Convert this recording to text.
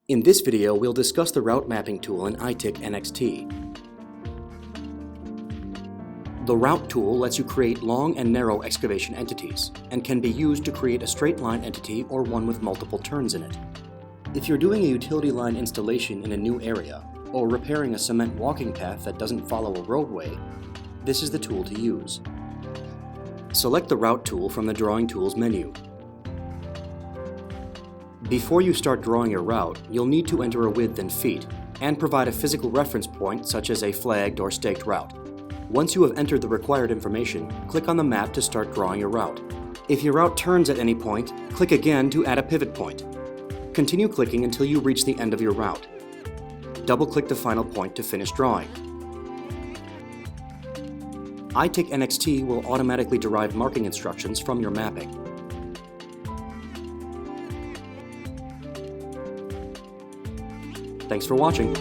In this video, we'll discuss the route mapping tool in ITICnxt. The route tool lets you create long and narrow excavation entities, and can be used to create a straight line entity or one with multiple turns in it. If you're doing a utility line installation in a new area, or repairing a cement walking path that doesn't follow a roadway, this is the tool to use. Select the Route tool from the Drawing Tools menu. Before you start drawing your route, you'll need to enter a width in feet, and provide a physical reference point such as a flagged or staked route. Once you have entered the required information, click on the map to start drawing your route. If your route turns at any point, click again to add a pivot point. Continue clicking until you reach the end of your route. Double-click the final point to finish drawing. ITICnxt will automatically derive marking instructions from your mapping. Thanks for watching.